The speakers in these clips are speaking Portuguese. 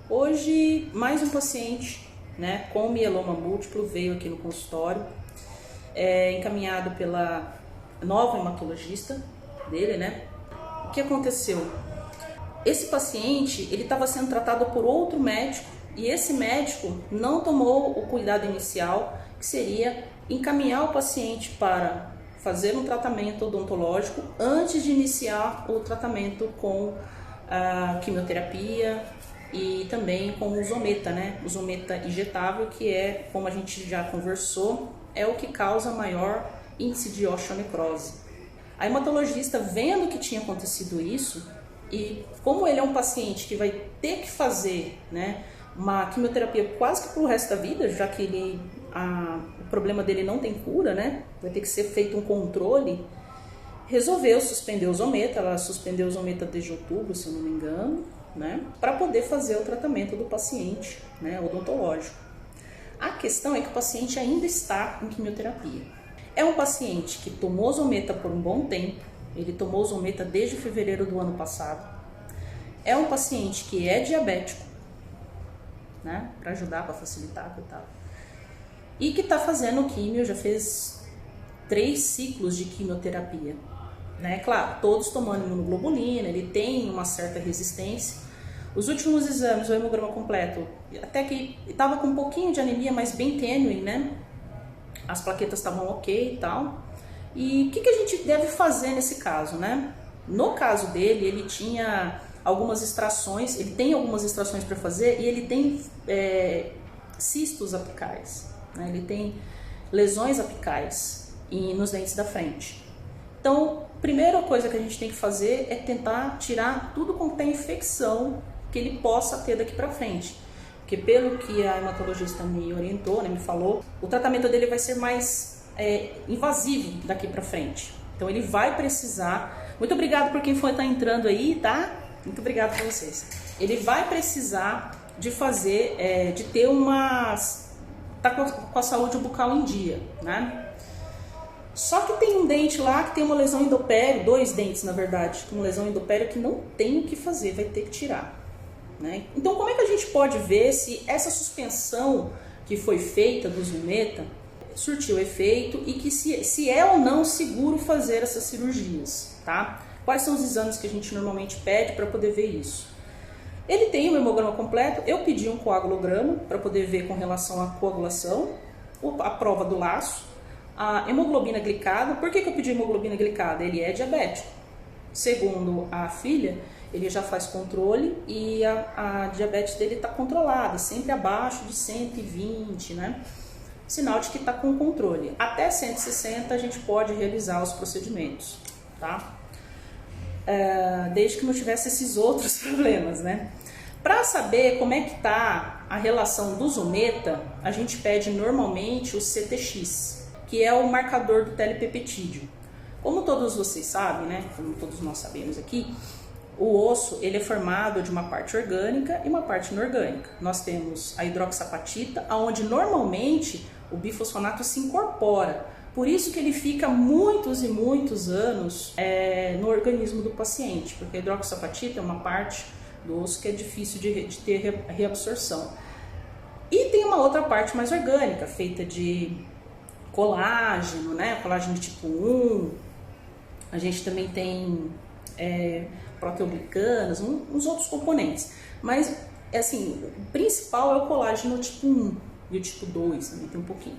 Hoje, mais um paciente, né, com mieloma múltiplo veio aqui no consultório, encaminhado pela nova hematologista dele, né? O que aconteceu? Esse paciente, ele estava sendo tratado por outro médico e esse médico não tomou o cuidado inicial, que seria encaminhar o paciente para fazer um tratamento odontológico antes de iniciar o tratamento com a quimioterapia e também com o Zometa, né? O Zometa injetável, que é, como a gente já conversou, é o que causa maior índice de osteonecrose. A hematologista, vendo que tinha acontecido isso, e como ele é um paciente que vai ter que fazer, né, uma quimioterapia quase que pro resto da vida, já que o problema dele não tem cura, né, vai ter que ser feito um controle, resolveu suspender o Zometa. Ela suspendeu o Zometa desde outubro, se eu não me engano, né, para poder fazer o tratamento do paciente, né, odontológico. A questão é que o paciente ainda está em quimioterapia. É um paciente que tomou Zometa por um bom tempo, ele tomou Zometa desde fevereiro do ano passado. É um paciente que é diabético, né, para ajudar, para facilitar e tal. E que está fazendo químio, já fez 3 ciclos de quimioterapia. Né? Claro, todos tomando imunoglobulina, ele tem uma certa resistência. Os últimos exames, o hemograma completo, até que estava com um pouquinho de anemia, mas bem tênue, né? As plaquetas estavam ok e tal. E o que a gente deve fazer nesse caso, né? No caso dele, ele tinha algumas extrações, ele tem algumas extrações para fazer e ele tem cistos apicais, né? Ele tem lesões apicais nos dentes da frente. Então, a primeira coisa que a gente tem que fazer é tentar tirar tudo quanto tem infecção que ele possa ter daqui para frente. Porque pelo que a hematologista me orientou, né, me falou, o tratamento dele vai ser mais invasivo daqui para frente. Então ele vai precisar... Muito obrigado por quem foi estar entrando aí, tá? Muito obrigado para vocês. Ele vai precisar de fazer, de ter tá com a saúde bucal em dia, né? Só que tem um dente lá que tem uma lesão endopério, 2 dentes na verdade, uma lesão endopério que não tem o que fazer, vai ter que tirar, né? Então como é que a gente pode ver se essa suspensão que foi feita do Zometa surtiu efeito e que se é ou não seguro fazer essas cirurgias, tá? Quais são os exames que a gente normalmente pede para poder ver isso? Ele tem o hemograma completo, eu pedi um coagulograma para poder ver com relação à coagulação, a prova do laço, a hemoglobina glicada. Por que eu pedi hemoglobina glicada? Ele é diabético. Segundo a filha, ele já faz controle e a diabetes dele está controlada, sempre abaixo de 120, né? Sinal de que está com controle. Até 160 a gente pode realizar os procedimentos, tá? Desde que não tivesse esses outros problemas, né? Para saber como é que está a relação do Zometa, a gente pede normalmente o CTX, que é o marcador do telepeptídeo. Como todos vocês sabem, né? Como todos nós sabemos aqui, o osso ele é formado de uma parte orgânica e uma parte inorgânica. Nós temos a hidroxapatita, onde normalmente o bifosfonato se incorpora. Por isso que ele fica muitos e muitos anos no organismo do paciente, porque a hidroxapatita é uma parte do osso que é difícil de ter reabsorção. E tem uma outra parte mais orgânica, feita de colágeno, né? Colágeno de tipo 1. A gente também tem proteoglicanas, uns outros componentes. Mas, assim, o principal é o colágeno tipo 1 e o tipo 2, também tem um pouquinho.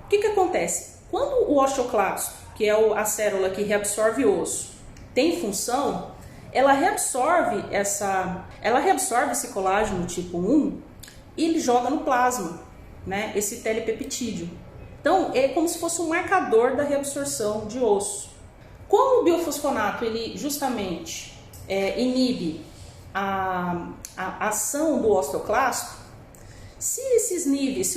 O que acontece? Quando o osteoclasto, que é a célula que reabsorve o osso, tem função, ela reabsorve esse colágeno tipo 1 e ele joga no plasma, né, esse telepeptídeo. Então, é como se fosse um marcador da reabsorção de osso. Como o biofosfonato, ele justamente inibe a ação do osteoclasto, se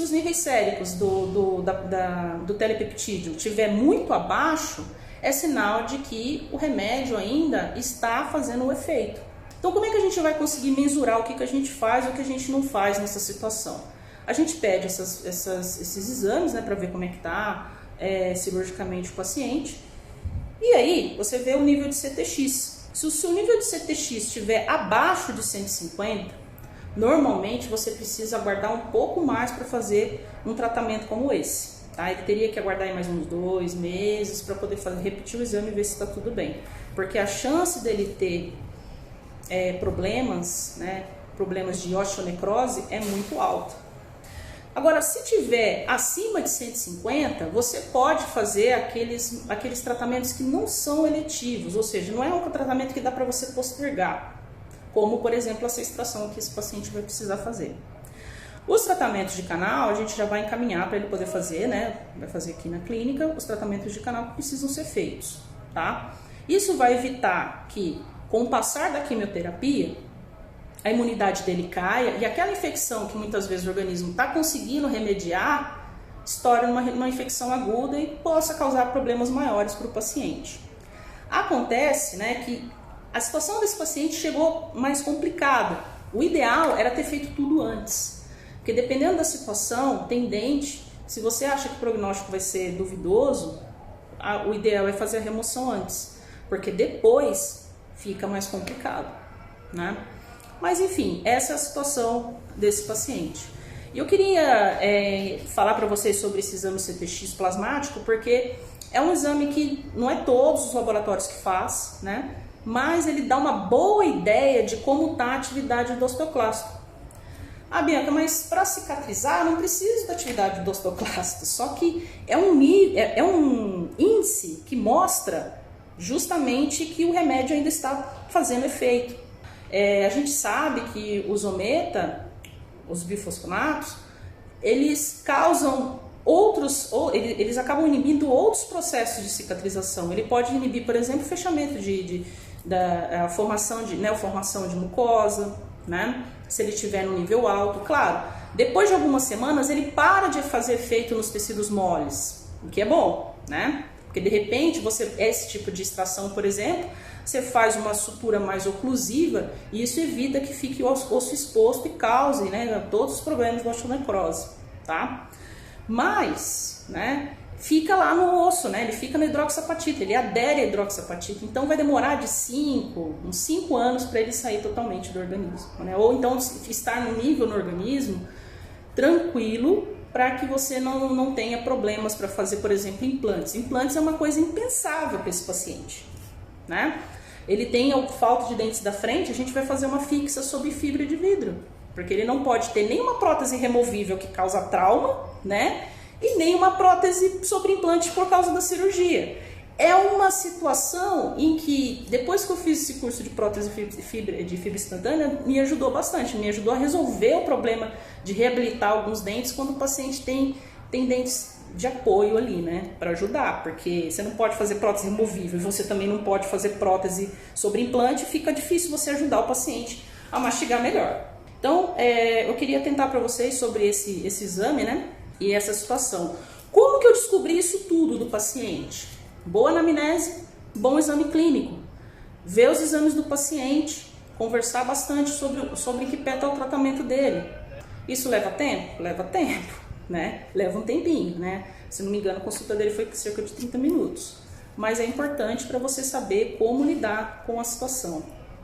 os níveis séricos do telepeptídeo estiver muito abaixo, é sinal de que o remédio ainda está fazendo o efeito. Então, como é que a gente vai conseguir mensurar o que a gente faz e o que a gente não faz nessa situação? A gente pede esses exames, né, para ver como é que está cirurgicamente o paciente. E aí, você vê o nível de CTX. Se o seu nível de CTX estiver abaixo de 150, normalmente você precisa aguardar um pouco mais para fazer um tratamento como esse. Tá? Ele teria que aguardar aí mais uns 2 meses para poder repetir o exame e ver se está tudo bem. Porque a chance dele ter problemas, né, problemas de osteonecrose é muito alta. Agora, se tiver acima de 150, você pode fazer aqueles tratamentos que não são eletivos, ou seja, não é um tratamento que dá para você postergar, como, por exemplo, essa extração que esse paciente vai precisar fazer. Os tratamentos de canal, a gente já vai encaminhar para ele poder fazer, né? Vai fazer aqui na clínica, os tratamentos de canal que precisam ser feitos, tá? Isso vai evitar que, com o passar da quimioterapia, a imunidade dele caia e aquela infecção que muitas vezes o organismo está conseguindo remediar, estoura uma infecção aguda e possa causar problemas maiores para o paciente. Acontece, né, que a situação desse paciente chegou mais complicada. O ideal era ter feito tudo antes. Porque dependendo da situação, tem dente, se você acha que o prognóstico vai ser duvidoso, o ideal é fazer a remoção antes, porque depois fica mais complicado, né? Mas enfim, essa é a situação desse paciente. E eu queria falar para vocês sobre esse exame CTX plasmático, porque é um exame que não é todos os laboratórios que faz, né? Mas ele dá uma boa ideia de como está a atividade do osteoclasto. Ah, Bianca, mas para cicatrizar eu não preciso da atividade do osteoclasto, só que é um índice que mostra justamente que o remédio ainda está fazendo efeito. A gente sabe que os ometa, os bifosfonatos, eles causam eles acabam inibindo outros processos de cicatrização. Ele pode inibir, por exemplo, o fechamento da formação de neoformação de mucosa, né? Se ele estiver no nível alto, claro, depois de algumas semanas ele para de fazer efeito nos tecidos moles, o que é bom, né? Porque de repente esse tipo de extração, por exemplo, você faz uma sutura mais oclusiva e isso evita que fique o osso exposto e cause, né, todos os problemas de osteonecrose, tá? Mas, né, fica lá no osso, né? Ele fica na hidroxapatita, ele adere à hidroxapatita, então vai demorar uns 5 anos para ele sair totalmente do organismo, né? Ou então estar no nível no organismo tranquilo para que você não tenha problemas para fazer, por exemplo, implantes. Implantes é uma coisa impensável para esse paciente, né? Ele tem falta de dentes da frente, a gente vai fazer uma fixa sob fibra de vidro, porque ele não pode ter nenhuma prótese removível que causa trauma, né? E nem uma prótese sobre implante por causa da cirurgia. É uma situação em que, depois que eu fiz esse curso de prótese de fibra instantânea, me ajudou bastante, me ajudou a resolver o problema de reabilitar alguns dentes quando o paciente tem dentes de apoio ali, né, para ajudar, porque você não pode fazer prótese removível, você também não pode fazer prótese sobre implante, fica difícil você ajudar o paciente a mastigar melhor. Então, eu queria tentar para vocês sobre esse exame, né, e essa situação. Como que eu descobri isso tudo do paciente? Boa anamnese, bom exame clínico, ver os exames do paciente, conversar bastante sobre que pé está o tratamento dele. Isso leva tempo? Leva tempo, né? Leva um tempinho, né? Se não me engano, a consulta dele foi cerca de 30 minutos. Mas é importante para você saber como lidar com a situação.